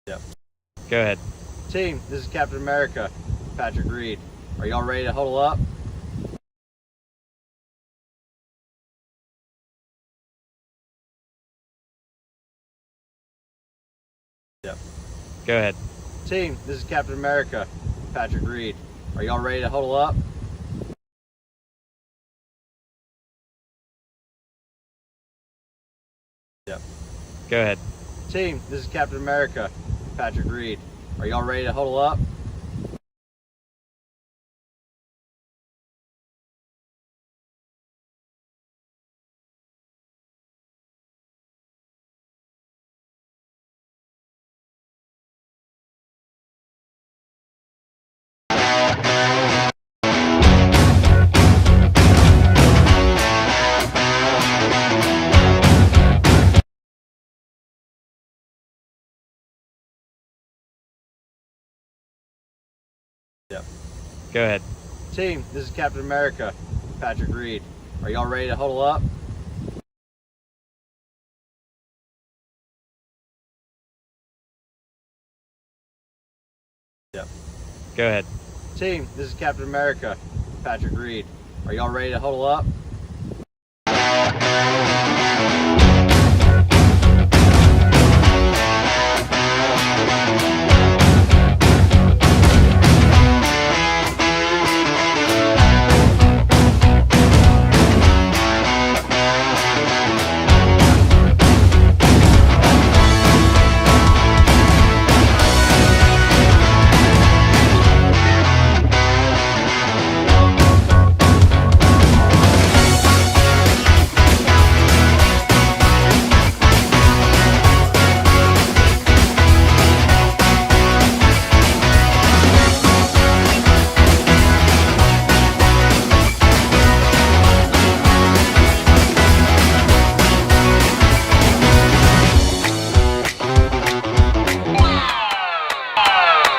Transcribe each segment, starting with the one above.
Yep. Go ahead. Team, this is Captain America, Patrick Reed. Are y'all ready to huddle up? Yep. Go ahead. Team, this is Captain America, Patrick Reed. Are y'all ready to huddle up? Yep. Go ahead. Team, this is Captain America, Patrick Reed. Are y'all ready to huddle up? Yep. Go ahead. Team, this is Captain America, Patrick Reed. Are y'all ready to huddle up? Yep. Go ahead. Team, this is Captain America, Patrick Reed. Are y'all ready to huddle up?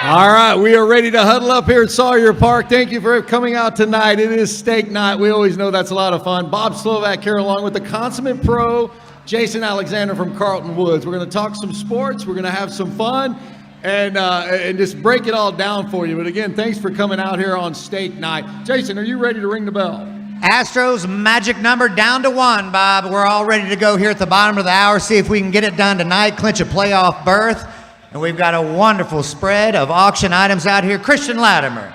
All right, we are ready to huddle up here at Sawyer Park. Thank you for coming out tonight. It is steak night. We always know that's a lot of fun. Bob Slovak here along with the consummate pro, Jason Alexander from Carlton Woods. We're going to talk some sports. We're going to have some fun and just break it all down for you. But again, thanks for coming out here on steak night. Jason, are you ready to ring the bell? Astros magic number down to 1, Bob. We're all ready to go here at the bottom of the hour, see if we can get it done tonight, clinch a playoff berth. And we've got a wonderful spread of auction items out here. Christian Latimer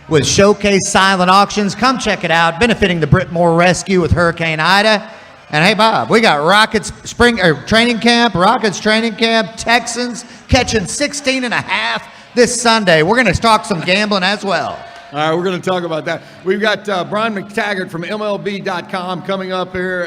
with Showcase Silent Auctions. Come check it out, benefiting the Brittmore Rescue with Hurricane Ida. And hey, Bob, we got Rockets training camp, Texans catching 16.5 this Sunday. We're going to talk some gambling as well. All right, we're going to talk about that. We've got Brian McTaggart from MLB.com coming up here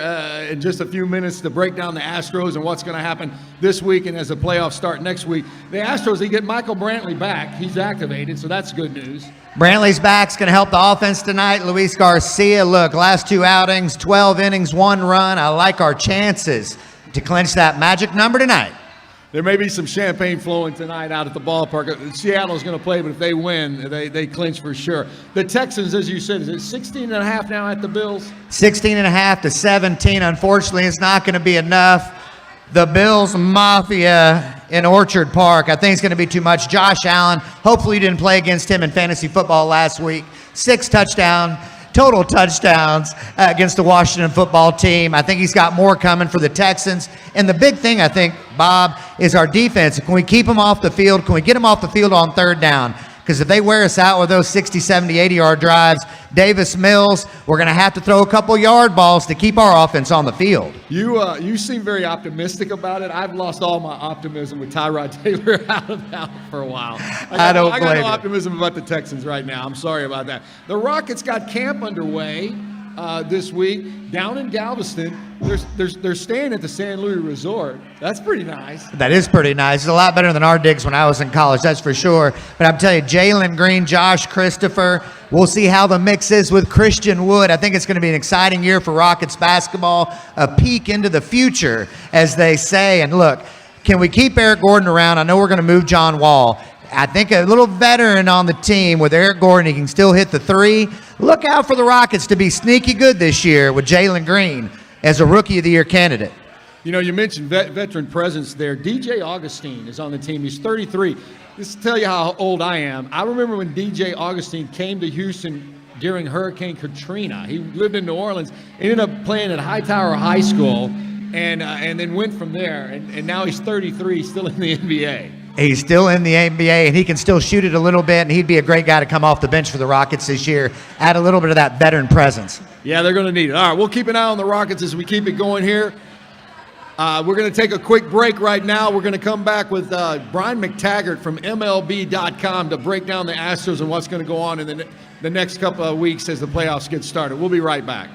in just a few minutes to break down the Astros and what's going to happen this week and as the playoffs start next week. The Astros, they get Michael Brantley back. He's activated, so that's good news. Brantley's back's going to help the offense tonight. Luis Garcia, look, last 2 outings, 12 innings, 1 run. I like our chances to clinch that magic number tonight. There may be some champagne flowing tonight out at the ballpark. Seattle's going to play, but if they win, they clinch for sure. The Texans, as you said, is it 16.5 now at the Bills? 16.5 to 17. Unfortunately, it's not going to be enough. The Bills Mafia in Orchard Park, I think it's going to be too much. Josh Allen, hopefully you didn't play against him in fantasy football last week. 6 total touchdowns against the Washington football team. I think he's got more coming for the Texans. And the big thing, I think, Bob, is our defense. Can we keep them off the field? Can we get them off the field on 3rd down? Because if they wear us out with those 60, 70, 80-yard drives, Davis Mills, we're going to have to throw a couple yard balls to keep our offense on the field. You seem very optimistic about it. I've lost all my optimism with Tyrod Taylor out of that for a while. I got no optimism about the Texans right now. I'm sorry about that. The Rockets got camp underway this week down in Galveston. They're staying at the San Luis Resort. That's pretty nice. That is pretty nice. It's a lot better than our digs when I was in college, that's for sure. But I'm telling you, Jalen Green, Josh Christopher, we'll see how the mix is with Christian Wood. I think it's going to be an exciting year for Rockets basketball, a peek into the future, as they say. And look, can we keep Eric Gordon around? I know we're going to move John Wall. I think a little veteran on the team with Eric Gordon, he can still hit the 3. Look out for the Rockets to be sneaky good this year with Jalen Green as a Rookie of the Year candidate. You know, you mentioned veteran presence there. DJ Augustine is on the team. He's 33. This to tell you how old I am. I remember when DJ Augustine came to Houston during Hurricane Katrina. He lived in New Orleans, ended up playing at Hightower High School, and then went from there. And now he's 33, still in the NBA. He's still in the NBA, and he can still shoot it a little bit, and he'd be a great guy to come off the bench for the Rockets this year, add a little bit of that veteran presence. Yeah, they're going to need it. All right, we'll keep an eye on the Rockets as we keep it going here. We're going to take a quick break right now. We're going to come back with Brian McTaggart from MLB.com to break down the Astros and what's going to go on in the next couple of weeks as the playoffs get started. We'll be right back.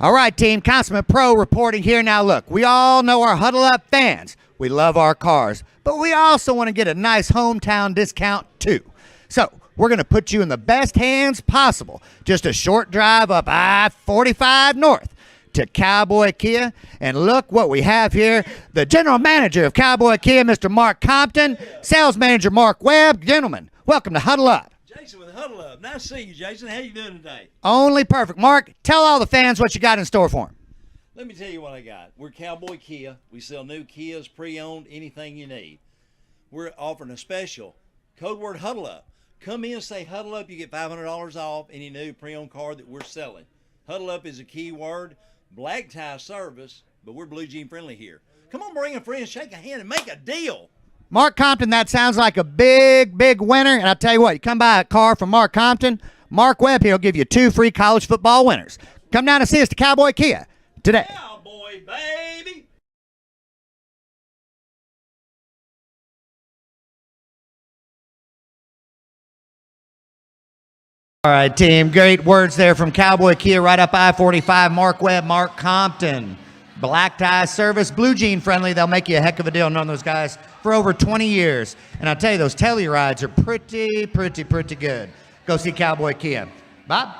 All right, team, Consummate Pro reporting here. Now, look, we all know our Huddle Up fans. We love our cars, but we also want to get a nice hometown discount, too. So we're going to put you in the best hands possible. Just a short drive up I-45 North to Cowboy Kia, and look what we have here. The general manager of Cowboy Kia, Mr. Mark Compton, sales manager Mark Webb. Gentlemen, welcome to Huddle Up. Jason with Huddle Up. Nice to see you, Jason. How you doing today? Only perfect. Mark, tell all the fans what you got in store for them. Let me tell you what I got. We're Cowboy Kia. We sell new Kias, pre-owned, anything you need. We're offering a special code word Huddle Up. Come in, say Huddle Up, you get $500 off any new pre-owned car that we're selling. Huddle Up is a key word. Black tie service, but we're blue jean friendly here. Come on, bring a friend, shake a hand, and make a deal. Mark Compton, that sounds like a big, big winner. And I'll tell you what, you come buy a car from Mark Compton, Mark Webb here will give you 2 free college football winners. Come down and see us to Cowboy Kia today. Cowboy, baby. All right, team. Great words there from Cowboy Kia right up I-45. Mark Webb, Mark Compton. Black tie service, blue jean friendly. They'll make you a heck of a deal. Known those guys for over 20 years. And I'll tell you, those Tellurides are pretty good. Go see Cowboy Kia. Bob?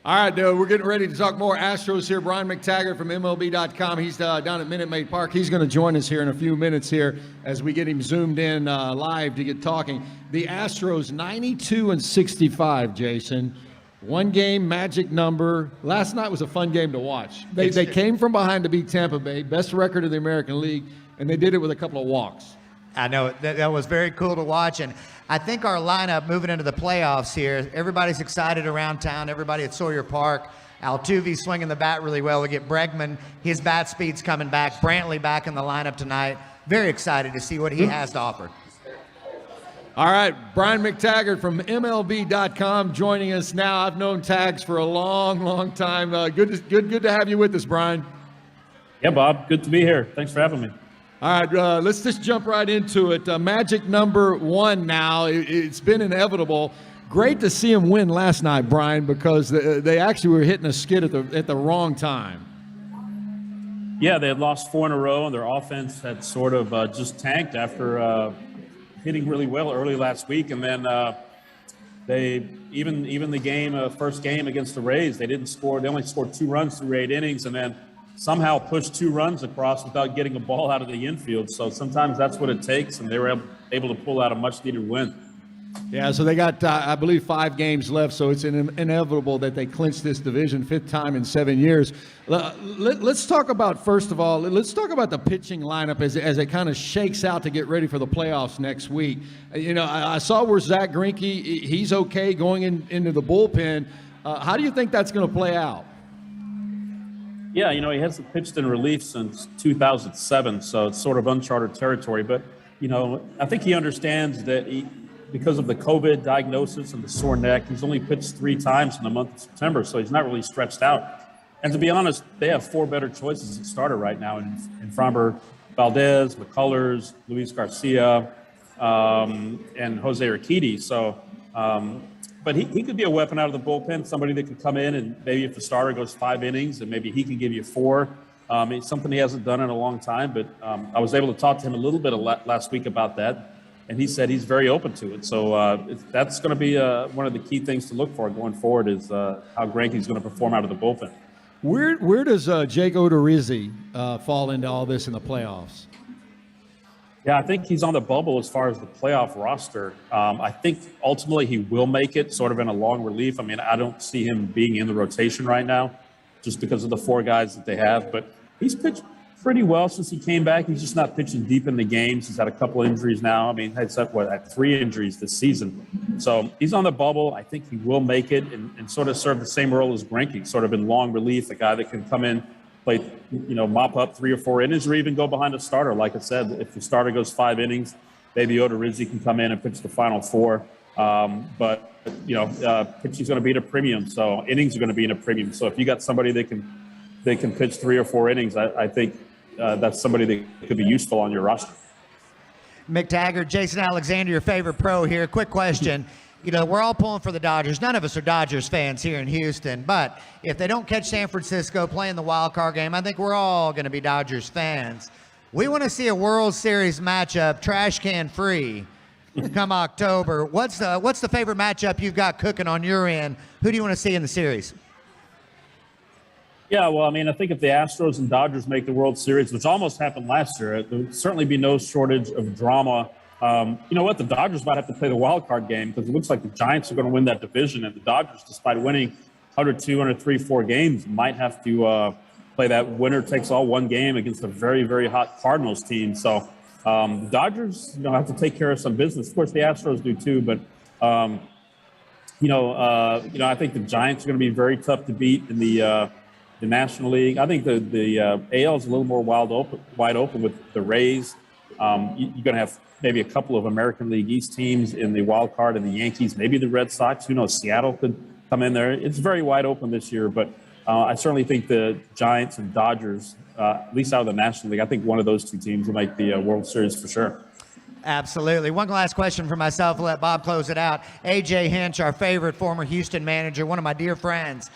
All right, we're getting ready to talk more Astros here. Brian McTaggart from MLB.com. He's down at Minute Maid Park. He's going to join us here in a few minutes here as we get him zoomed in live to get talking. The Astros 92-65, Jason. One game, magic number. Last night was a fun game to watch. They came from behind to beat Tampa Bay, best record in the American League, and they did it with a couple of walks. I know, that was very cool to watch, and I think our lineup moving into the playoffs here, everybody's excited around town, everybody at Sawyer Park. Altuve swinging the bat really well. We get Bregman, his bat speed's coming back. Brantley back in the lineup tonight. Very excited to see what he has to offer. All right, Brian McTaggart from MLB.com joining us now. I've known Tags for a long time. Good to have you with us, Brian. Yeah, Bob, good to be here. Thanks for having me. All right, let's just jump right into it. Magic number 1 now. It's been inevitable. Great to see him win last night, Brian, because they actually were hitting a skid at the wrong time. Yeah, they had lost 4 in a row, and their offense had sort of just tanked after hitting really well early last week. And then they even the game, first game against the Rays, they didn't score. They only scored 2 runs through 8 innings, and then somehow pushed 2 runs across without getting a ball out of the infield. So sometimes that's what it takes, and they were able to pull out a much-needed win. Yeah, so they got, I believe, 5 games left, so it's inevitable that they clinch this division, 5th time in 7 years. Let's talk about, first of all, let's talk about the pitching lineup as it kind of shakes out to get ready for the playoffs next week. You know, I saw where Zach Greinke, he's okay going into the bullpen. How do you think that's going to play out? Yeah, you know, he hasn't pitched in relief since 2007, so it's sort of uncharted territory. But, you know, I think he understands that because of the COVID diagnosis and the sore neck, he's only pitched 3 times in the month of September, so he's not really stretched out. And to be honest, they have 4 better choices at starter right now in Framber Valdez, McCullers, Luis Garcia, and Jose Urquidy. So, but he could be a weapon out of the bullpen, somebody that could come in and maybe if the starter goes 5 innings and maybe he can give you 4. It's something he hasn't done in a long time, but I was able to talk to him a little bit last week about that, and he said he's very open to it. So that's going to be one of the key things to look for going forward is how Greinke's going to perform out of the bullpen. Where does Jake Odorizzi fall into all this in the playoffs? Yeah, I think he's on the bubble as far as the playoff roster. I think ultimately he will make it sort of in a long relief. I mean, I don't see him being in the rotation right now just because of the 4 guys that they have. But he's pitched pretty well since he came back. He's just not pitching deep in the games. He's had a couple injuries now. I mean, had 3 injuries this season. So he's on the bubble. I think he will make it and sort of serve the same role as Greinke, sort of in long relief, a guy that can come in, play, mop up 3 or 4 innings, or even go behind a starter. Like I said, if the starter goes 5 innings, maybe Odorizzi can come in and pitch the final 4. But pitching's going to be at a premium, so innings are going to be in a premium. So if you got somebody that can pitch 3 or 4 innings, I think that's somebody that could be useful on your roster. Mick Taggart, Jason Alexander, your favorite pro here. Quick question. We're all pulling for the Dodgers. None of us are Dodgers fans here in Houston, but if they don't catch San Francisco playing the wild card game, I think we're all going to be Dodgers fans. We want to see a World Series matchup, trash can free, come October. What's the favorite matchup you've got cooking on your end? Who do you want to see in the series? Yeah, well, I mean, I think if the Astros and Dodgers make the World Series, which almost happened last year, there would certainly be no shortage of drama. You know what? The Dodgers might have to play the wild card game because it looks like the Giants are going to win that division, and the Dodgers, despite winning 102, 103, 4 games, might have to play that winner-takes-all one game against a very, very hot Cardinals team. So the Dodgers, have to take care of some business. Of course, the Astros do too, but I think the Giants are going to be very tough to beat in the National League. I think the AL is a little more wide open with the Rays. You're going to have maybe a couple of American League East teams in the wild card, and the Yankees, maybe the Red Sox. Who knows? Seattle could come in there. It's very wide open this year, but I certainly think the Giants and Dodgers, at least out of the National League, I think one of those 2 teams will make the World Series for sure. Absolutely. One last question for myself. I'll let Bob close it out. A.J. Hinch, our favorite former Houston manager, one of my dear friends,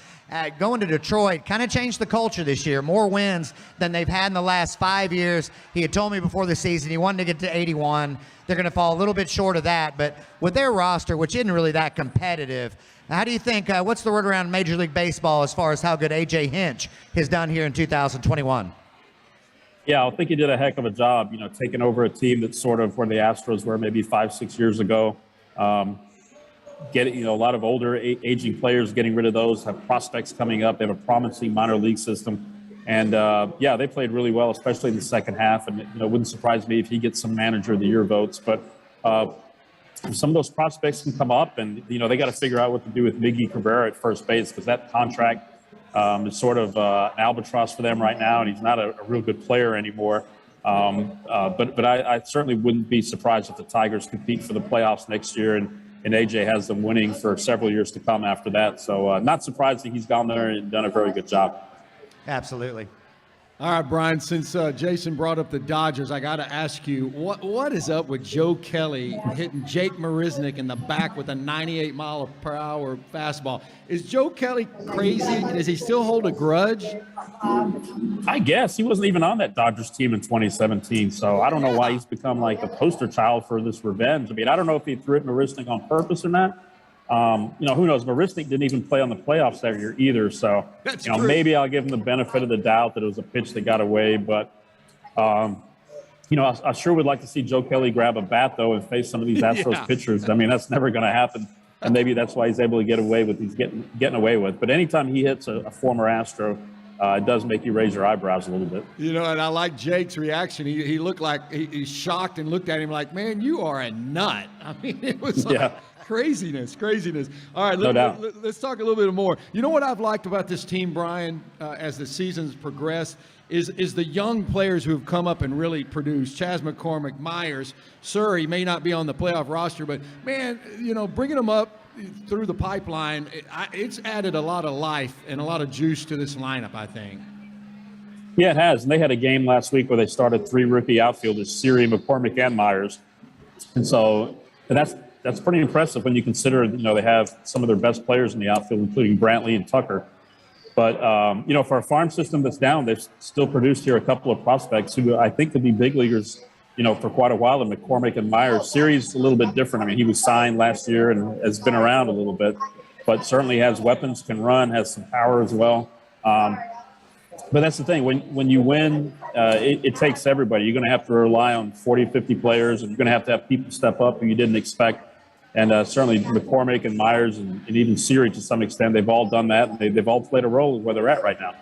going to Detroit, kind of changed the culture this year. More wins than they've had in the last 5 years. He had told me before the season he wanted to get to 81. They're going to fall a little bit short of that. But with their roster, which isn't really that competitive, how do you think, what's the word around Major League Baseball as far as how good A.J. Hinch has done here in 2021? Yeah, I think he did a heck of a job, taking over a team that's sort of where the Astros were maybe 5-6 years ago. A lot of older aging players, getting rid of those, have prospects coming up. They have a promising minor league system. And they played really well, especially in the second half. And it wouldn't surprise me if he gets some manager of the year votes. But some of those prospects can come up, and they got to figure out what to do with Miggy Cabrera at first base, because that contract is sort of an albatross for them right now, and he's not a real good player anymore. But I certainly wouldn't be surprised if the Tigers compete for the playoffs next year, and AJ has them winning for several years to come after that. So not surprising he's gone there and done a very good job. Absolutely. All right, Brian, since Jason brought up the Dodgers, I got to ask you, what is up with Joe Kelly hitting Jake Marisnick in the back with a 98-mile-per-hour fastball? Is Joe Kelly crazy? Does he still hold a grudge? I guess. He wasn't even on that Dodgers team in 2017, so I don't know why he's become like a poster child for this revenge. I mean, I don't know if he threw it Marisnick on purpose or not. Who knows? Marisnick didn't even play on the playoffs that year either. So, maybe I'll give him the benefit of the doubt that it was a pitch that got away. But, I sure would like to see Joe Kelly grab a bat, though, and face some of these Astros pitchers. I mean, that's never going to happen. And maybe that's why he's able to get away with he's getting away with. But anytime he hits a former Astro, it does make you raise your eyebrows a little bit. And I like Jake's reaction. He looked like he's shocked and looked at him like, man, you are a nut. I mean, it was like craziness. All right, let's talk a little bit more. You know what I've liked about this team, Brian, as the seasons progress, is the young players who have come up and really produced. Chas McCormick, Myers, Surrey may not be on the playoff roster, but, man, bringing them up through the pipeline, it's added a lot of life and a lot of juice to this lineup, I think. Yeah, it has. And they had a game last week where they started 3 rookie outfielders, Surrey, McCormick, and Myers. And so that's pretty impressive when you consider, they have some of their best players in the outfield, including Brantley and Tucker. But, for a farm system that's down, they've still produced here a couple of prospects who I think could be big leaguers, for quite a while. And McCormick and Myers. Series a little bit different. I mean, he was signed last year and has been around a little bit, but certainly has weapons, can run, has some power as well. But that's the thing. When you win, it takes everybody. You're going to have to rely on 40, 50 players, and you're going to have people step up who you didn't expect. And certainly McCormick and Myers and even Surrey to some extent, they've all done that. And they've all played a role where they're at right now.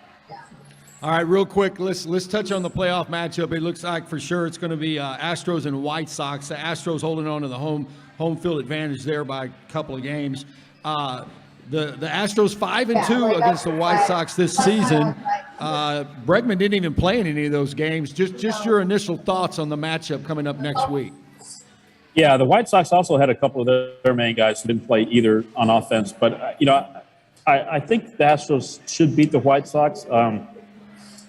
All right, real quick, let's touch on the playoff matchup. It looks like for sure it's going to be Astros and White Sox. The Astros holding on to the home field advantage there by a couple of games. The Astros 5-2 against the White Sox this season. Bregman didn't even play in any of those games. Just your initial thoughts on the matchup coming up next week. Yeah, the White Sox also had a couple of their main guys who didn't play either on offense. But, I think the Astros should beat the White Sox.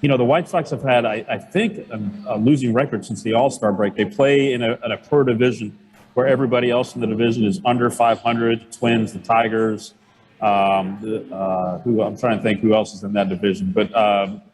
The White Sox have had, I think, a losing record since the All-Star break. They play in a per division where everybody else in the division is under 500. Twins, the Tigers, who I'm trying to think who else is in that division. But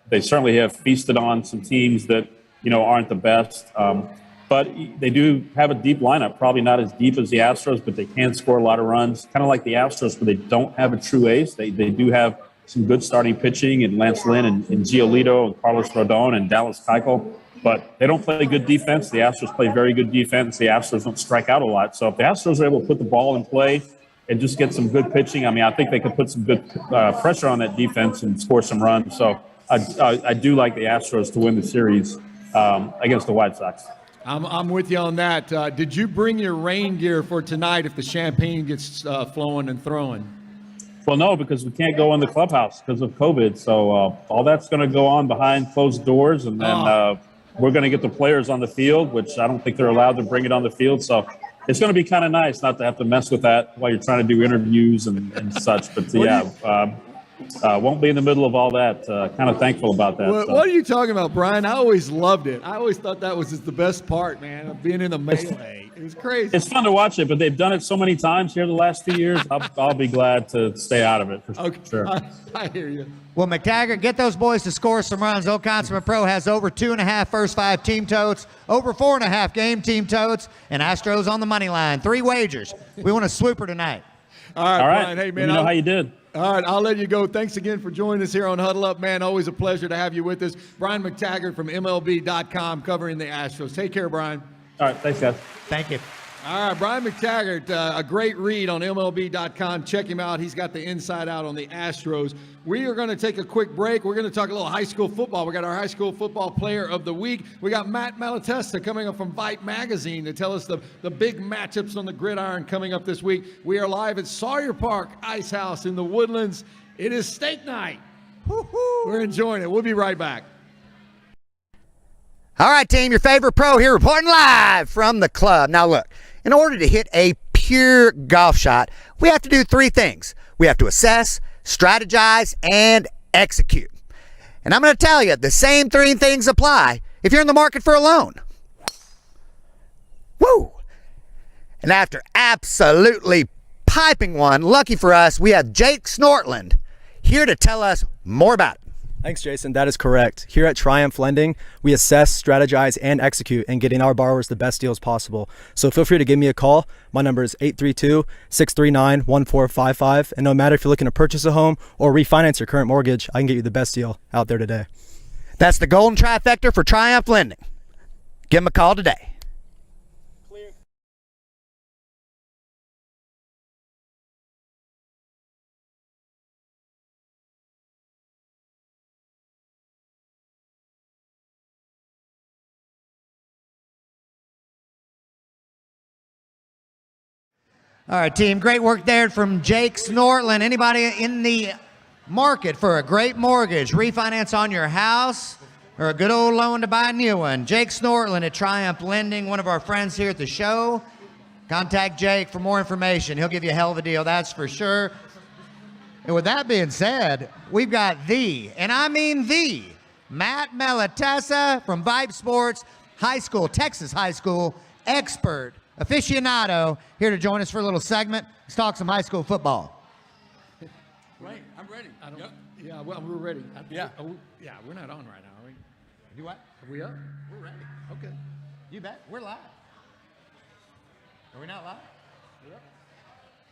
they certainly have feasted on some teams that, aren't the best. But they do have a deep lineup, probably not as deep as the Astros, but they can score a lot of runs, kind of like the Astros, where they don't have a true ace. They do have some good starting pitching in Lance Lynn and Giolito and Carlos Rodon and Dallas Keuchel, but they don't play good defense. The Astros play very good defense. The Astros don't strike out a lot. So if the Astros are able to put the ball in play and just get some good pitching, I think they could put some good pressure on that defense and score some runs. So I do like the Astros to win the series against the White Sox. I'm with you on that. Did you bring your rain gear for tonight if the champagne gets flowing and throwing? Well, no, because we can't go in the clubhouse because of COVID. So all that's going to go on behind closed doors, and then we're going to get the players on the field, which I don't think they're allowed to bring it on the field. So it's going to be kind of nice not to have to mess with that while you're trying to do interviews and such. But won't be in the middle of all that. Kind of thankful about that. What are you talking about, Brian? I always loved it. I always thought that was just the best part, man, of being in the melee. It was crazy. It's fun to watch it, but they've done it so many times here the last 2 years. I'll be glad to stay out of it for sure. I hear you. Well, McTaggart, get those boys to score some runs. Old Consummate Pro has over 2.5 first 5 team totes, over 4.5 game team totes, and Astros on the money line. 3 wagers. We want a swooper tonight. All right, Brian. Hey, man. Let me know how you did. All right, I'll let you go. Thanks again for joining us here on Huddle Up, man. Always a pleasure to have you with us. Brian McTaggart from MLB.com covering the Astros. Take care, Brian. All right, thanks, guys. Thank you. All right, Brian McTaggart, a great read on MLB.com. Check him out. He's got the inside out on the Astros. We are going to take a quick break. We're going to talk a little high school football. We got our high school football player of the week. We got Matt Malatesta coming up from Vite Magazine to tell us the big matchups on the gridiron coming up this week. We are live at Sawyer Park Ice House in the Woodlands. It is steak night. Woo-hoo. We're enjoying it. We'll be right back. All right, team, your favorite pro here reporting live from the club. Now, look, in order to hit a pure golf shot, we have to do 3 things. We have to assess, strategize, and execute. And I'm going to tell you, the same 3 things apply if you're in the market for a loan. Woo! And after absolutely piping one, lucky for us, we have Jake Snortland here to tell us more about it. Thanks, Jason. That is correct. Here at Triumph Lending, we assess, strategize, and execute in getting our borrowers the best deals possible. So feel free to give me a call. My number is 832-639-1455. And no matter if you're looking to purchase a home or refinance your current mortgage, I can get you the best deal out there today. That's the golden trifecta for Triumph Lending. Give them a call today. All right, team, great work there from Jake Snortland. Anybody in the market for a great mortgage, refinance on your house, or a good old loan to buy a new one? Jake Snortland at Triumph Lending, one of our friends here at the show. Contact Jake for more information. He'll give you a hell of a deal, that's for sure. And with that being said, we've got and I mean the, Matt Malatesta from Maxx Sports, Texas high school expert, aficionado, here to join us for a little segment. Let's talk some high school football. Right, I'm ready. Yeah, well, we're ready. Yeah. We're not on right now, are we? You what? Are we up? We're ready. Okay. You bet. We're live. Are we not live?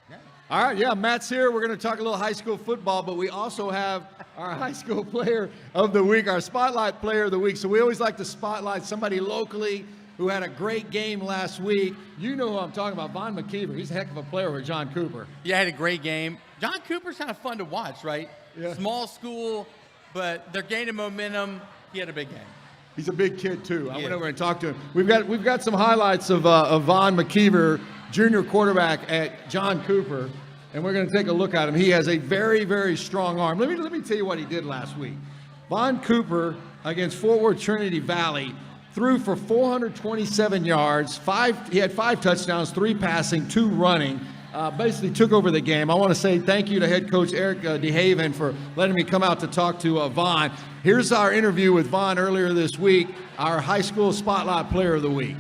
Yeah. All right, yeah, Matt's here. We're going to talk a little high school football, but we also have our high school player of the week, our spotlight player of the week. So we always like to spotlight somebody locally who had a great game last week. You know who I'm talking about, Von McKeever. He's a heck of a player with John Cooper. Yeah, had a great game. John Cooper's kind of fun to watch, right? Yeah. Small school, but they're gaining momentum. He had a big game. He's a big kid too. I went over and talked to him. We've got some highlights of Von McKeever, junior quarterback at John Cooper, and we're going to take a look at him. He has a very, very strong arm. Let me tell you what he did last week. Von Cooper against Fort Worth Trinity Valley threw for 427 yards. He had 5 touchdowns, 3 passing, 2 running. Basically took over the game. I want to say thank you to head coach Eric DeHaven for letting me come out to talk to Von. Here's our interview with Von earlier this week, our high school spotlight player of the week.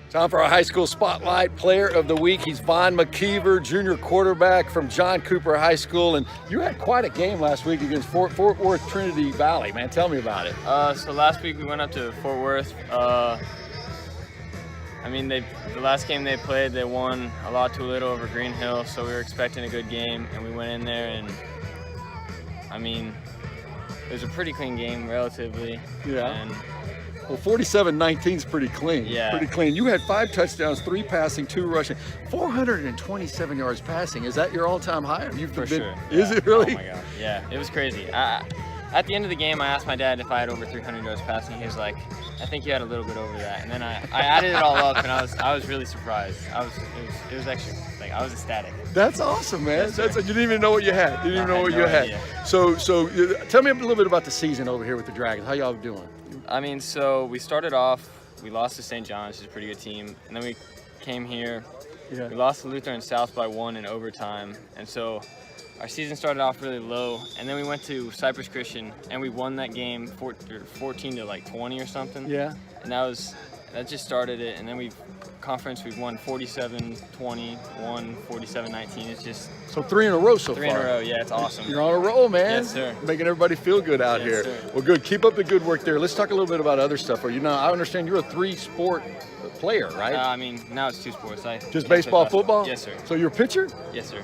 Time for our high school spotlight player of the week. He's Von McKeever, junior quarterback from John Cooper High School. And you had quite a game last week against Fort Worth Trinity Valley, man. Tell me about it. So last week we went up to Fort Worth. I mean, the last game they played, they won a lot to little over Green Hill, so we were expecting a good game, and we went in there, and I mean, it was a pretty clean game, relatively. Yeah. And well, 47-19 is pretty clean. Yeah. Pretty clean. You had 5 touchdowns, 3 passing, 2 rushing, 427 yards passing. Is that your all-time high? For sure. Is it really? Oh my God. Yeah, it was crazy. At the end of the game, I asked my dad if I had over 300 yards passing. He was like, "I think you had a little bit over that." And then I added it all up, and I was really surprised. It was actually like I was ecstatic. That's awesome, man. Yes, you didn't even know what you had. You didn't even know what you had. Idea. So tell me a little bit about the season over here with the Dragons. How y'all doing? I mean, so we started off, we lost to St. John's, which is a pretty good team, and then we came here. Yeah. We lost to Lutheran South by 1 in overtime, and so our season started off really low, and then we went to Cypress Christian, and we won that game 14 to like 20 or something. Yeah. And that just started it, and then we've won 47-20, 47-19. It's just So 3 in a row so far. 3 in a row. Yeah, it's awesome. You're on a roll, man. Yes, sir. Making everybody feel good out Yes, here. sir. Well, good. Keep up the good work there. Let's talk a little bit about other stuff. I understand you're a 3-sport player, right? I mean, now it's 2 sports. Just baseball, play football? Yes, sir. So you're a pitcher? Yes, sir.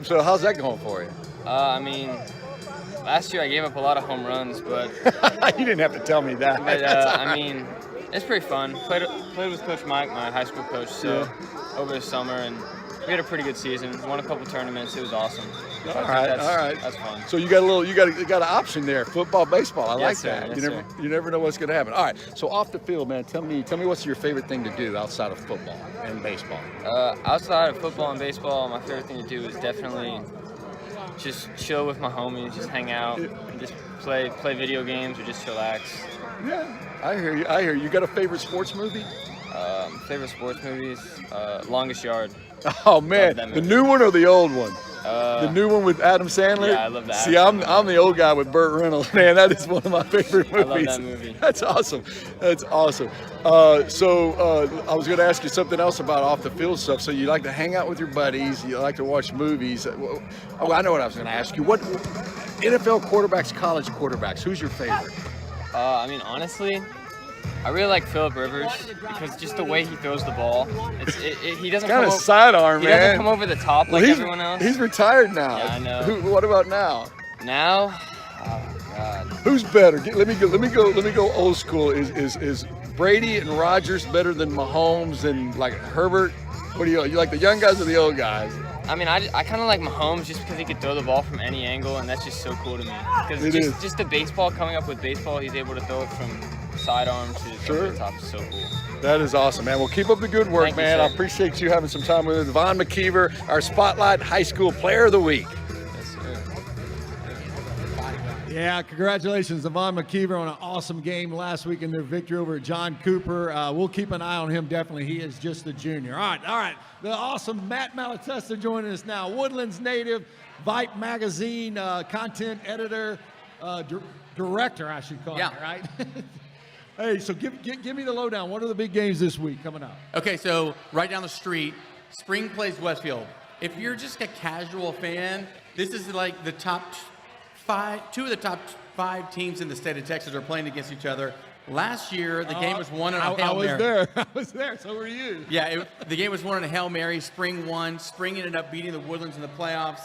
So how's that going for you? I mean, last year I gave up a lot of home runs, but You didn't have to tell me that. I mean, it's pretty fun. Played with Coach Mike, my high school coach, over the summer, and we had a pretty good season. Won a couple tournaments. It was awesome. All right. That's fun. So you got an option there, football, baseball. I like Yes, sir. that. Yes, You never know what's going to happen. All right. So off the field, man, tell me what's your favorite thing to do outside of football and baseball? Outside of football and baseball, my favorite thing to do is definitely just chill with my homies, just hang out, and just play video games or just chillax. Yeah, I hear you. You got a favorite sports movie? Favorite sports movies? Longest Yard. Oh man, the new one or the old one? The new one with Adam Sandler? Yeah, I love that. See, I'm the old guy with Burt Reynolds. Man, that is one of my favorite movies. I love that movie. That's awesome. That's awesome. So I was going to ask you something else about off the field stuff. So you like to hang out with your buddies. You like to watch movies. Oh, I know what I was going to ask you. What NFL quarterbacks, college quarterbacks? Who's your favorite? I mean, honestly, I really like Phillip Rivers because just the way he throws the ball. He doesn't Kind come of sidearm, he man. doesn't come over the top like everyone else. He's retired now. Yeah, I know. What about now? Now, oh God. Who's better? Let me go old school. Is Brady and Rodgers better than Mahomes and like Herbert? What do you like, the young guys or the old guys? I mean, I kind of like Mahomes just because he could throw the ball from any angle, and that's just so cool to me. Because just the baseball, coming up with baseball, he's able to throw it from sidearm to over the top. It's so cool. That is awesome, man. Well, keep up the good work, Thank you, man. sir. I appreciate you having some time with us. Von McKeever, our Spotlight High School Player of the Week. Yes, sir. Yeah, congratulations to Von McKeever on an awesome game last week in their victory over John Cooper. We'll keep an eye on him, definitely. He is just a junior. All right. The awesome Matt Malatesta joining us now. Woodlands native, Vipe Magazine content editor, director, I should call it, right? Hey, so give me the lowdown. What are the big games this week coming up? Okay, so right down the street, Spring plays Westfield. If you're just a casual fan, this is like the top 5, 2 of the top 5 teams in the state of Texas are playing against each other. Last year, the game was won on a Hail Mary. I was there. So were you. Yeah, the game was won on a Hail Mary. Spring won. Spring ended up beating the Woodlands in the playoffs.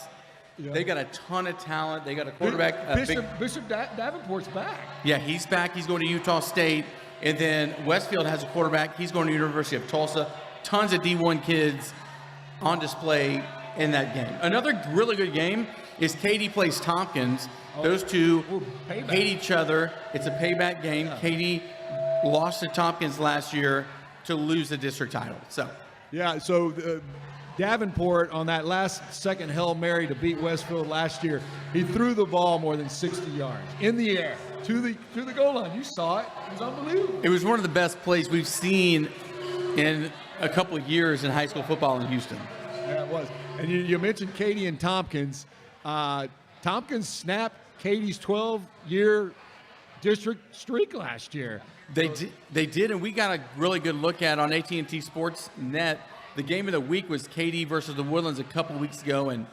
Yeah. They got a ton of talent. They got a quarterback. Bishop Davenport's back. Yeah, he's back. He's going to Utah State. And then Westfield has a quarterback. He's going to University of Tulsa. Tons of D1 kids on display in that game. Another really good game is Katy plays Tompkins. Those two hate each other. It's a payback game. Yeah. Katy lost to Tompkins last year to lose the district title. So Davenport on that last second Hail Mary to beat Westfield last year, he threw the ball more than 60 yards in the air to the goal line. You saw it. It was unbelievable. It was one of the best plays we've seen in a couple of years in high school football in Houston. Yeah, it was. And you mentioned Katy and Tompkins. Tompkins snapped Katy's 12-year district streak last year. They did, and we got a really good look at on AT&T Sports Net. The game of the week was Katy versus the Woodlands a couple of weeks ago, and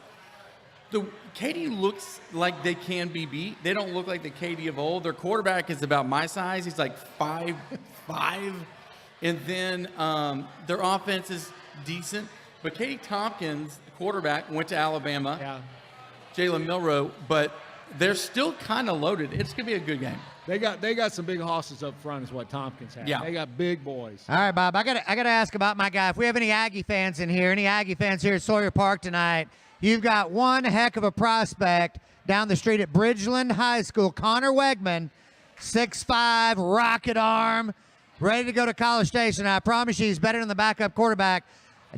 Katy looks like they can be beat. They don't look like the Katy of old. Their quarterback is about my size. He's like 5'5", and then their offense is decent. But Katy Tompkins, the quarterback, went to Alabama. Yeah. Jalen Milroe, but they're still kind of loaded. It's going to be a good game. They got some big horses up front is what Tompkins has. Yeah. They got big boys. All right, Bob, I gotta ask about my guy. If we have any Aggie fans in here, any Aggie fans here at Sawyer Park tonight, you've got one heck of a prospect down the street at Bridgeland High School, Connor Wegman, 6'5", rocket arm, ready to go to College Station. I promise you he's better than the backup quarterback.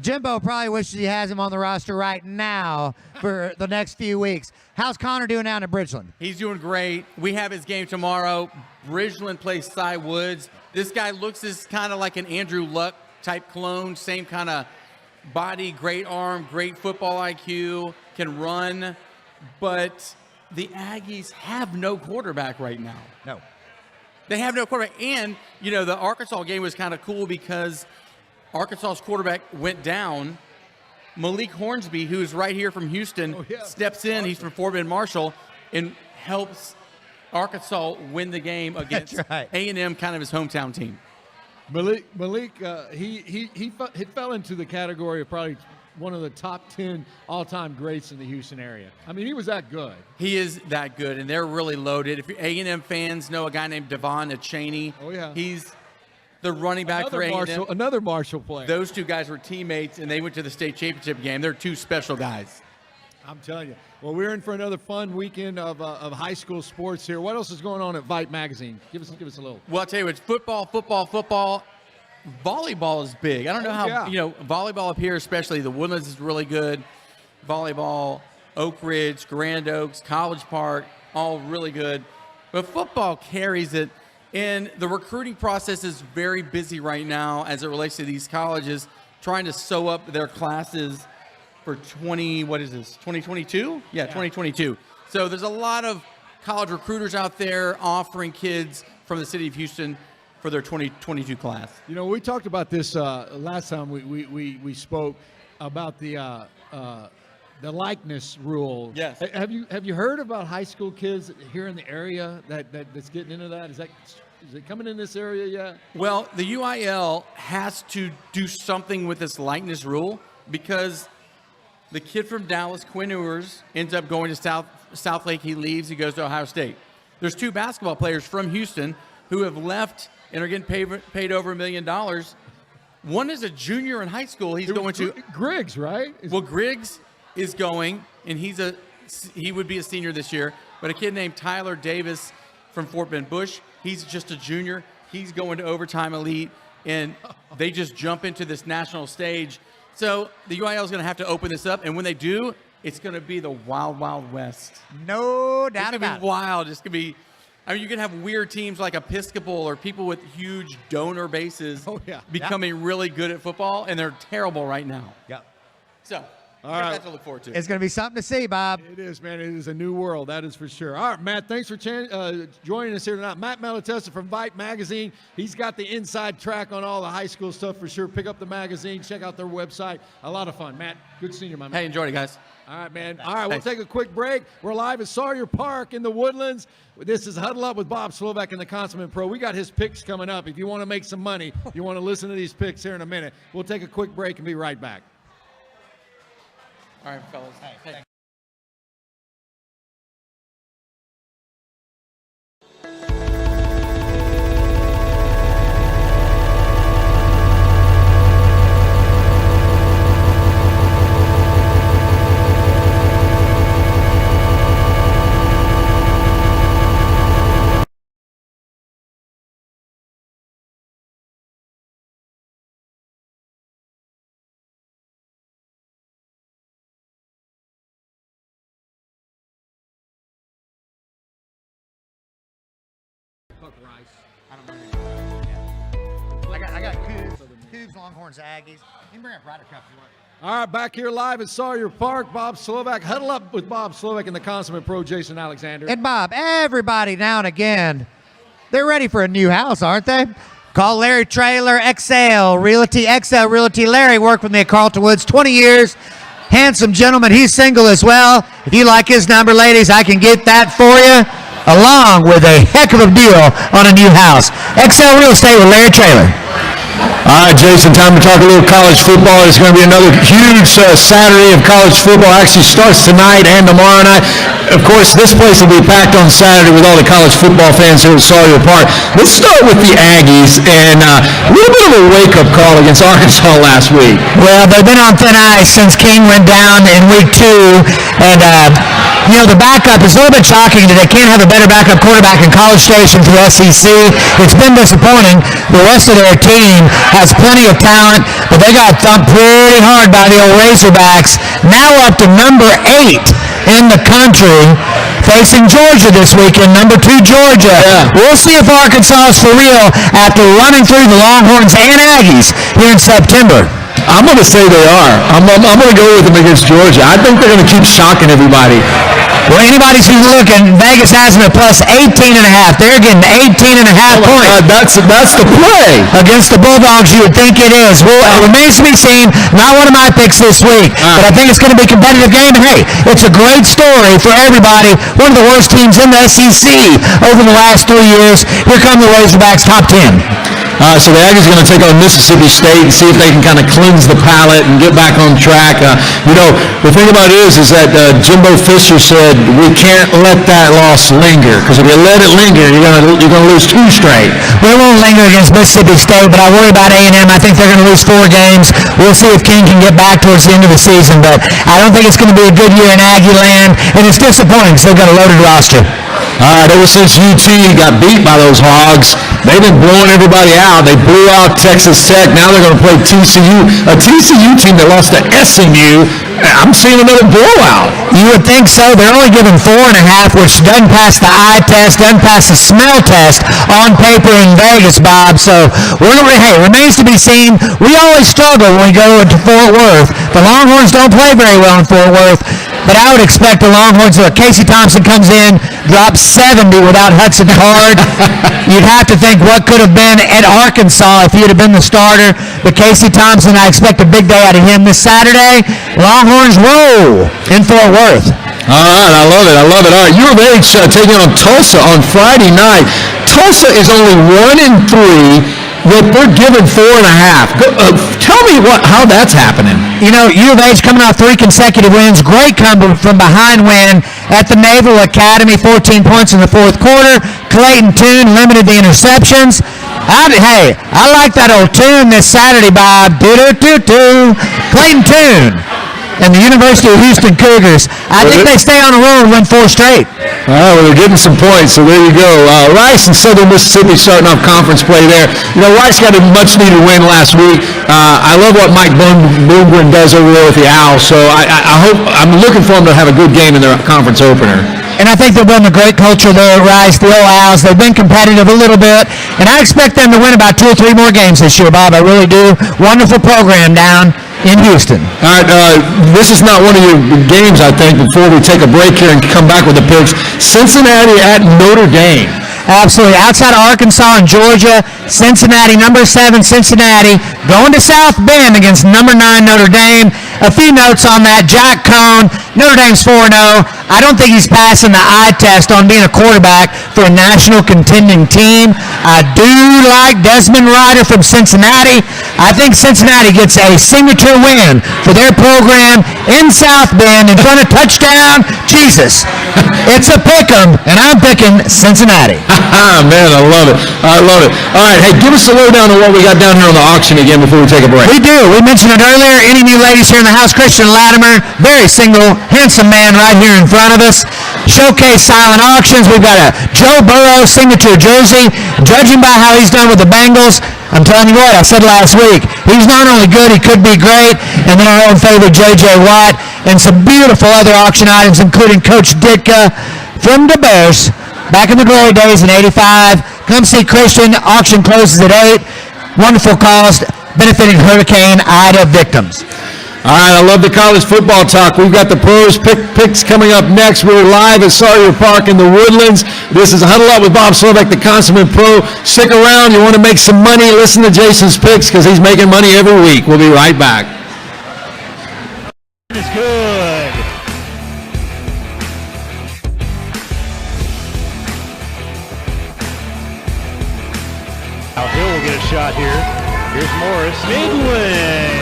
Jimbo probably wishes he has him on the roster right now for the next few weeks. How's Connor doing down at Bridgeland? He's doing great. We have his game tomorrow. Bridgeland plays Cy Woods. This guy looks as kind of like an Andrew Luck type clone, same kind of body, great arm, great football IQ, can run. But the Aggies have no quarterback right now. No. They have no quarterback. And, the Arkansas game was kind of cool because Arkansas's quarterback went down. Malik Hornsby, who's right here from Houston, steps in. He's from Fort Bend Marshall and helps Arkansas win the game against A&M, kind of his hometown team. Malik, he fell into the category of probably one of the top 10 all-time greats in the Houston area. I mean, he was that good. He is that good, and they're really loaded. If A&M fans know a guy named Devon Achaney, he's the running back for A&M. Another Marshall player. Those two guys were teammates, and they went to the state championship game. They're two special guys. I'm telling you. Well, we're in for another fun weekend of high school sports here. What else is going on at Vite Magazine? Give us a little. Well, I'll tell you, it's football. Volleyball is big. I don't know how, volleyball up here, especially the Woodlands is really good. Volleyball, Oak Ridge, Grand Oaks, College Park, all really good. But football carries it. And the recruiting process is very busy right now as it relates to these colleges trying to sew up their classes for 2022? Yeah, 2022. So there's a lot of college recruiters out there offering kids from the city of Houston for their 2022 class. We talked about this last time we spoke about the likeness rule. Yes. Have you heard about high school kids here in the area that's getting into that? Is it coming in this area yet? Well, the UIL has to do something with this likeness rule because the kid from Dallas, Quinn Ewers, ends up going to South Lake. He leaves. He goes to Ohio State. There's two basketball players from Houston who have left and are getting paid over $1 million. One is a junior in high school. He's going to Griggs, right? Well, Griggs is going, and he would be a senior this year. But a kid named Tyler Davis from Fort Bend Bush, he's just a junior. He's going to overtime elite, and they just jump into this national stage. So the UIL is going to have to open this up, and when they do, it's going to be the wild, wild west. No doubt about it. It's going to be wild. It's going to be, you can have weird teams like Episcopal or people with huge donor bases becoming really good at football, and they're terrible right now. Yep. So, all right. That's to look forward to. It's going to be something to see, Bob. It is, man. It is a new world. That is for sure. All right, Matt, thanks for joining us here tonight. Matt Malatesta from Vite Magazine. He's got the inside track on all the high school stuff for sure. Pick up the magazine. Check out their website. A lot of fun. Matt, good seeing you, my man. Hey, enjoyed it, guys. All right, man. All right, we'll take a quick break. We're live at Sawyer Park in the Woodlands. This is Huddle Up with Bob Slovak and the Consummate Pro. We got his picks coming up. If you want to make some money, you want to listen to these picks here in a minute. We'll take a quick break and be right back. All right, fellas. Hey. Cook Rice. I don't know. I got Cougs, Longhorns, Aggies. You can bring up Ryder Cup if you want. All right, back here live at Sawyer Park. Bob Slovak. Huddle Up with Bob Slovak and the consummate pro, Jason Alexander. And Bob, everybody now and again, they're ready for a new house, aren't they? Call Larry Traylor, XL Realty. Larry worked with me at Carlton Woods 20 years. Handsome gentleman. He's single as well. If you like his number, ladies, I can get that for you, along with a heck of a deal on a new house. XL Real Estate with Larry Traylor. All right, Jason, time to talk a little college football. It's going to be another huge Saturday of college football. Actually starts tonight and tomorrow night. Of course, this place will be packed on Saturday with all the college football fans here at Sawyer Park. Let's start with the Aggies and a little bit of a wake-up call against Arkansas last week. Well, they've been on thin ice since King went down in week 2, and the backup is a little bit shocking that they can't have a better backup quarterback in College Station for the SEC. It's been disappointing. The rest of their team has plenty of talent, but they got thumped pretty hard by the old Razorbacks. Now up to number 8 in the country, facing Georgia this weekend, number 2 Georgia. Yeah. We'll see if Arkansas is for real after running through the Longhorns and Aggies here in September. I'm going to say they are. I'm going to go with them against Georgia. I think they're going to keep shocking everybody. Well, anybody's who's looking, Vegas has them at plus 18.5. They're getting 18.5 points. That's the play. Against the Bulldogs, you would think it is. Well, it remains to be seen. Not one of my picks this week, but I think it's going to be a competitive game. And hey, it's a great story for everybody. One of the worst teams in the SEC over the last 3 years. Here come the Razorbacks, top 10. So the Aggies are going to take on Mississippi State and see if they can kind of cleanse the palate and get back on track. The thing about it is that Jimbo Fisher said we can't let that loss linger, because if you let it linger, you're going to lose 2 straight. We won't linger against Mississippi State, but I worry about A&M. I think they're going to lose 4 games. We'll see if King can get back towards the end of the season, but I don't think it's going to be a good year in Aggie land, and it's disappointing because they've got a loaded roster. All right, ever since UT got beat by those Hogs, they've been blowing everybody out. They blew out Texas Tech. Now they're going to play TCU, a TCU team that lost to SMU. I'm seeing another blowout. You would think so. They're only given 4.5, which doesn't pass the eye test, doesn't pass the smell test on paper in Vegas, Bob. So remains to be seen. We always struggle when we go into Fort Worth. The Longhorns don't play very well in Fort Worth, but I would expect the Longhorns, Casey Thompson comes in, drops 70 without Hudson Card. You'd have to think what could have been at Arkansas if he had been the starter. But Casey Thompson, I expect a big day out of him this Saturday. Longhorns roll in Fort Worth. All right, I love it. All right, U of H taking on Tulsa on Friday night. Tulsa is only 1-3. Yet they're given 4.5. Tell me how that's happening. U of H coming off 3 consecutive wins. Great come from behind win at the Naval Academy. 14 points in the 4th quarter. Clayton Tune limited the interceptions. I like that old tune this Saturday, Bob. Do-do-do-do. Clayton Tune and the University of Houston Cougars. I think they stay on the road and win 4 straight. All right, well, they're getting some points, so there you go. Rice and Southern Mississippi starting off conference play there. Rice got a much-needed win last week. I love what Mike Bloomgren does over there with the Owls, so I'm looking for them to have a good game in their conference opener. And I think they've built a great culture there at Rice, the old Owls. They've been competitive a little bit, and I expect them to win about 2 or 3 more games this year, Bob. I really do. Wonderful program down in Houston. All right, this is not one of your games, I think, before we take a break here and come back with the picks. Cincinnati at Notre Dame. Absolutely. Outside of Arkansas and Georgia, Cincinnati, number 7, Cincinnati, going to South Bend against number 9, Notre Dame. A few notes on that. Jack Cohn, Notre Dame's 4-0. I don't think he's passing the eye test on being a quarterback for a national contending team. I do like Desmond Ryder from Cincinnati. I think Cincinnati gets a signature win for their program in South Bend in front of touchdown Jesus. It's a pick 'em, and I'm picking Cincinnati. Man, I love it. All right, hey, give us a lowdown on what we got down here on the auction again before we take a break. We do. We mentioned it earlier. Any new ladies here in the house? Christian Latimer, very single, handsome man right here in front of us. Showcase silent auctions. We've got a Joe Burrow signature jersey. Judging by how he's done with the Bengals, I'm telling you what, I said last week, he's not only good, he could be great. And then our own favorite J.J. Watt, and some beautiful other auction items, including Coach Ditka from the Bears. back in the glory days in '85. Come see Christian. Auction closes at 8. Wonderful cause benefiting Hurricane Ida victims. All right, I love the college football talk. We've got the pros picks coming up next. We're live at Sawyer Park in the Woodlands. This is Huddle Up with Bob Slovak, the consummate pro. Stick around. You want to make some money, listen to Jason's picks because he's making money every week. We'll be right back. It's good. Now Hill will get a shot here. Here's Morris. Midway.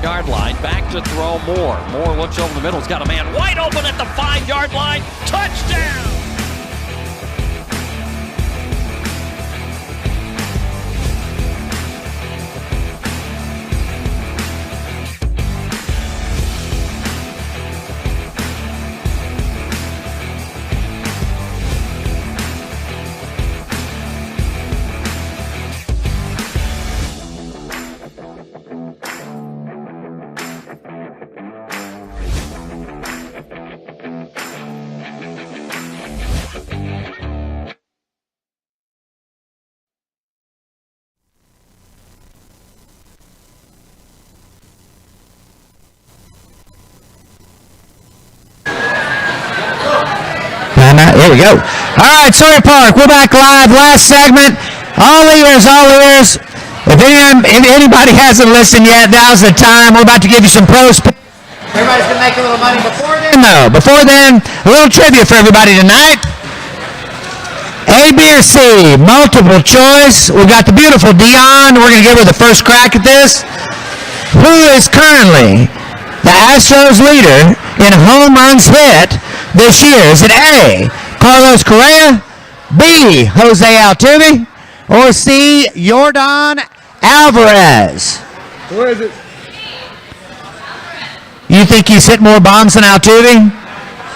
Yard line, back to throw Moore. Moore looks over the middle. He's got a man wide open at the 5-yard line. Touchdown! There we go. All right, Sawyer Park, we're back live. Last segment. All ears, all ears. If anybody hasn't listened yet, now's the time. We're about to give you some pros. Everybody's going to make a little money before then, though. Before then, a little trivia for everybody tonight. A, B, or C, multiple choice. We've got the beautiful Dion. We're going to give her the first crack at this. Who is currently the Astros leader in home runs hit this year? Is it A, Carlos Correa, B, Jose Altuve, or C, Yordan Alvarez? Where is it? You think he's hit more bombs than Altuve?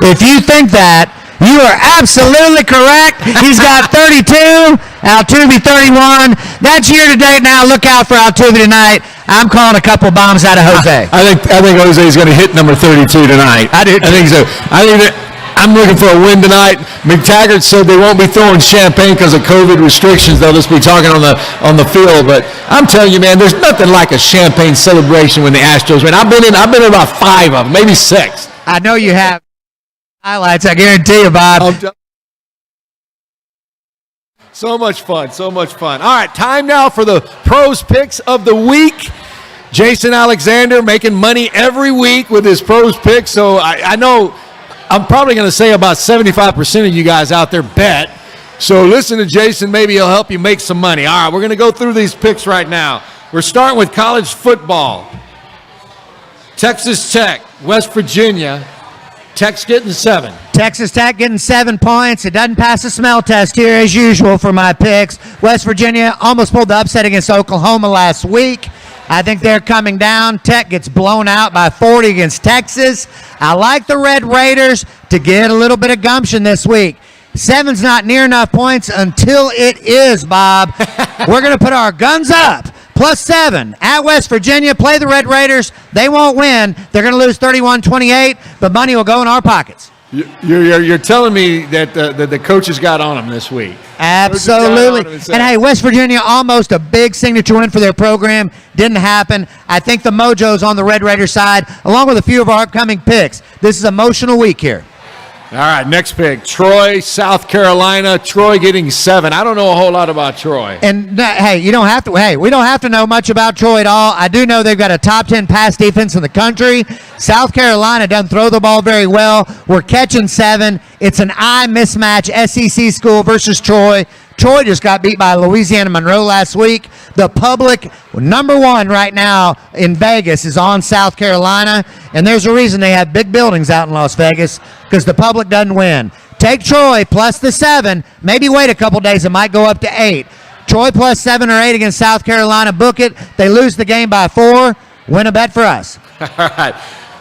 If you think that, you are absolutely correct. He's got 32, Altuve 31. That's year to date now. Look out for Altuve tonight. I'm calling a couple bombs out of Jose. I think Jose is going to hit number 32 tonight. I do too. I think so. I'm looking for a win tonight. McTaggart said they won't be throwing champagne because of COVID restrictions. They'll just be talking on the field. But I'm telling you, man, there's nothing like a champagne celebration when the Astros win. I've been in about 5 of them, maybe 6. I know you have highlights. I guarantee you, Bob. So much fun, so much fun. All right, time now for the pros picks of the week. Jason Alexander making money every week with his pros picks. So I know I'm probably going to say about 75% of you guys out there bet. So listen to Jason. Maybe he'll help you make some money. All right, we're going to go through these picks right now. We're starting with college football. Texas Tech, West Virginia. Tech's getting 7. Texas Tech getting 7 points. It doesn't pass the smell test here as usual for my picks. West Virginia almost pulled the upset against Oklahoma last week. I think they're coming down. Tech gets blown out by 40 against Texas. I like the Red Raiders to get a little bit of gumption this week. 7's not near enough points until it is, Bob. We're going to put our guns up. +7 at West Virginia. Play the Red Raiders. They won't win. They're going to lose 31-28, but money will go in our pockets. You're telling me that the coaches got on them this week. Absolutely. And hey, West Virginia, almost a big signature win for their program. Didn't happen. I think the mojo's on the Red Raider side, along with a few of our upcoming picks. This is an emotional week here. All right, next pick, Troy, South Carolina. Troy getting 7. I don't know a whole lot about Troy. And hey, you don't have to. Hey, we don't have to know much about Troy at all. I do know they've got a top 10 pass defense in the country. South Carolina doesn't throw the ball very well. We're catching 7. It's an eye mismatch. SEC school versus Troy. Troy just got beat by Louisiana Monroe last week. The public, #1 right now in Vegas, is on South Carolina, and there's a reason they have big buildings out in Las Vegas, because the public doesn't win. Take Troy plus the 7. Maybe wait a couple days. It might go up to 8. Troy plus 7 or 8 against South Carolina. Book it. They lose the game by 4. Win a bet for us. All right.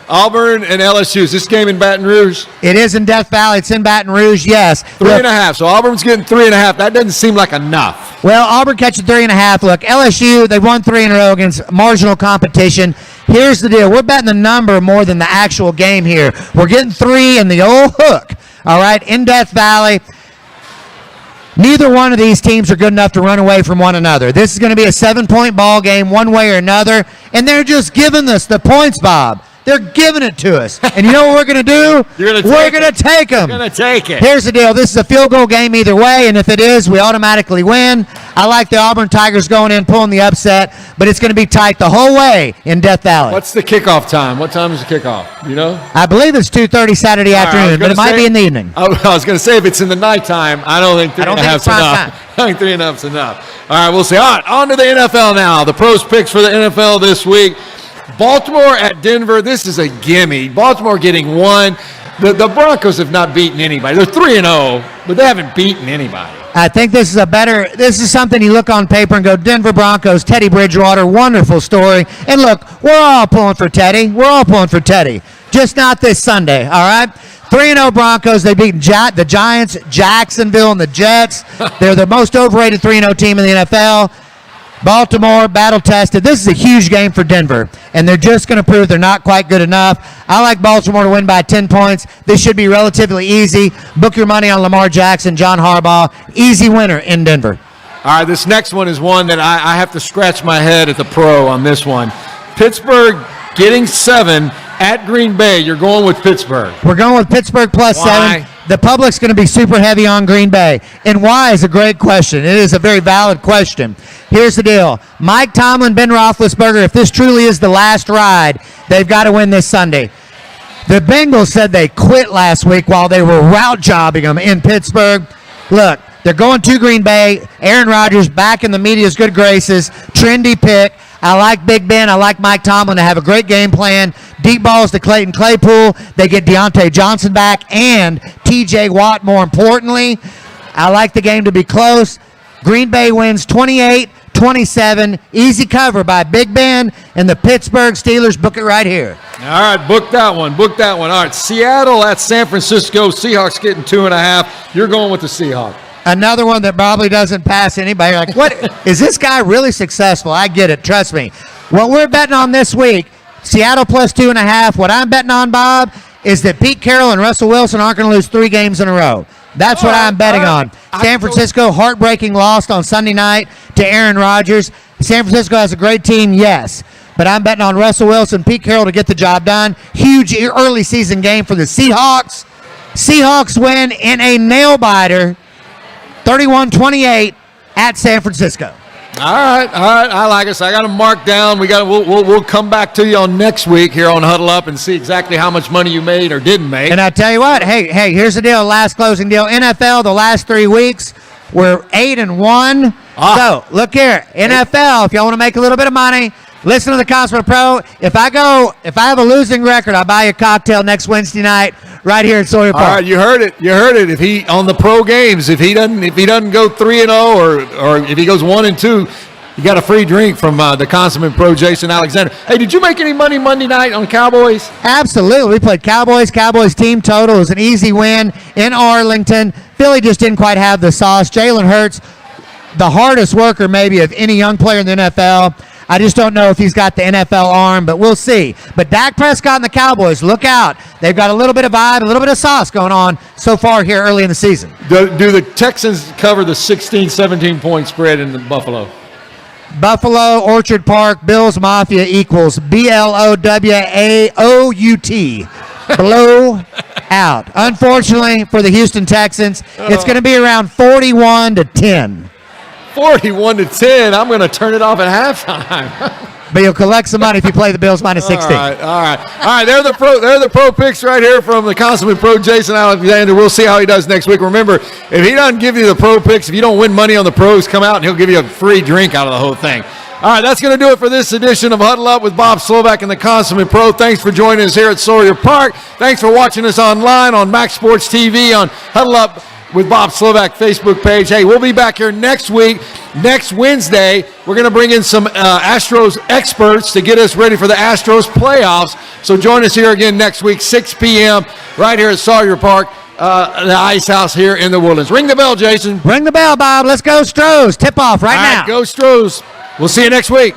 Auburn and LSU. Is this game in Baton Rouge? It is in Death Valley. It's in Baton Rouge, yes. 3.5. So Auburn's getting 3.5. That doesn't seem like enough. Well, Auburn catching 3.5. Look, LSU, they've won 3 in a row against marginal competition. Here's the deal. We're betting the number more than the actual game here. We're getting 3 in the old hook, all right, in Death Valley. Neither one of these teams are good enough to run away from one another. This is going to be a 7-point ball game one way or another, and they're just giving us the points, Bob. They're giving it to us. And you know what we're going to do? We're going to take them. You're going to take it. Here's the deal. This is a field goal game either way, and if it is, we automatically win. I like the Auburn Tigers going in, pulling the upset, but it's going to be tight the whole way in Death Valley. What's the kickoff time? What time is the kickoff? You know? I believe it's 2:30 Saturday afternoon, but it might be in the evening. I was going to say, if it's in the nighttime, I don't think 3.5's enough. I think 3.5's enough. All right, we'll see. All right, on to the NFL now. The pros picks for the NFL this week. Baltimore at Denver. This is a gimme. Baltimore getting 1. The Broncos have not beaten anybody. They're 3-0, but they haven't beaten anybody. I think this is something you look on paper and go, Denver Broncos, Teddy Bridgewater, wonderful story. And look, we're all pulling for Teddy. We're all pulling for Teddy. Just not this Sunday, all right? 3-0 Broncos. They beat the Giants, Jacksonville, and the Jets. They're the most overrated 3-0 team in the NFL. Baltimore, battle-tested. This is a huge game for Denver, and they're just going to prove they're not quite good enough. I like Baltimore to win by 10 points. This should be relatively easy. Book your money on Lamar Jackson, John Harbaugh. Easy winner in Denver. All right, this next one is one that I have to scratch my head at the pro on this one. Pittsburgh getting 7 at Green Bay. You're going with Pittsburgh. We're going with Pittsburgh plus 7. The public's going to be super heavy on Green Bay. And why is a great question. It is a very valid question. Here's the deal. Mike Tomlin, Ben Roethlisberger, if this truly is the last ride, they've got to win this Sunday. The Bengals said they quit last week while they were route jobbing them in Pittsburgh. Look, they're going to Green Bay. Aaron Rodgers back in the media's good graces. Trendy pick. I like Big Ben. I like Mike Tomlin to have a great game plan. Deep balls to Clayton Claypool. They get Deontay Johnson back and T.J. Watt, more importantly. I like the game to be close. Green Bay wins 28-27. Easy cover by Big Ben and the Pittsburgh Steelers. Book it right here. All right, book that one. Book that one. All right, Seattle at San Francisco. Seahawks getting 2.5. You're going with the Seahawks. Another one that probably doesn't pass anybody. Like, what? Is this guy really successful? I get it. Trust me. What we're betting on this week, Seattle plus 2.5. What I'm betting on, Bob, is that Pete Carroll and Russell Wilson aren't going to lose 3 games in a row. That's what I'm betting on. San Francisco, heartbreaking loss on Sunday night to Aaron Rodgers. San Francisco has a great team, yes. But I'm betting on Russell Wilson, Pete Carroll to get the job done. Huge early season game for the Seahawks. Seahawks win in a nail-biter, 31-28 at San Francisco. All right. I like it. So I got them marked down. We'll come back to you on next week here on Huddle Up and see exactly how much money you made or didn't make. And I tell you what, hey, here's the deal. Last closing deal. NFL, the last 3 weeks, we're 8-1. So look here, NFL. If y'all want to make a little bit of money, listen to the Consummate Pro. If I have a losing record, I'll buy you a cocktail next Wednesday night right here at Sawyer Park. All right, you heard it. If he on the pro games, if he doesn't go 3-0 or if he goes 1-2, you got a free drink from the Consummate Pro, Jason Alexander. Hey, did you make any money Monday night on Cowboys? Absolutely. We played Cowboys. Cowboys team total. It was an easy win in Arlington. Philly just didn't quite have the sauce. Jalen Hurts, the hardest worker maybe of any young player in the NFL. I just don't know if he's got the NFL arm, but we'll see. But Dak Prescott and the Cowboys, look out. They've got a little bit of vibe, a little bit of sauce going on so far here early in the season. Do the Texans cover the 16, 17-point spread in the Buffalo? Buffalo, Orchard Park, Bills Mafia equals BLOWAOUT. Blow out. Unfortunately for the Houston Texans, it's going to be around 41-10. 41-10. I'm going to turn it off at halftime. But you'll collect some money if you play the Bills minus 16. All right. They're the pro picks right here from the Consummate Pro, Jason Alexander. We'll see how he does next week. Remember, if he doesn't give you the pro picks, if you don't win money on the pros, come out and he'll give you a free drink out of the whole thing. All right, that's going to do it for this edition of Huddle Up with Bob Slovak and the Consummate Pro. Thanks for joining us here at Sawyer Park. Thanks for watching us online on Maxx Sports TV, on Huddle Up with Bob Slovak Facebook page. Hey, we'll be back here next week. Next Wednesday, we're going to bring in some Astros experts to get us ready for the Astros playoffs. So join us here again next week, 6 p.m., right here at Sawyer Park, the Ice House here in the Woodlands. Ring the bell, Jason. Ring the bell, Bob. Let's go, Stros. Tip off right now. Go Stros. We'll see you next week.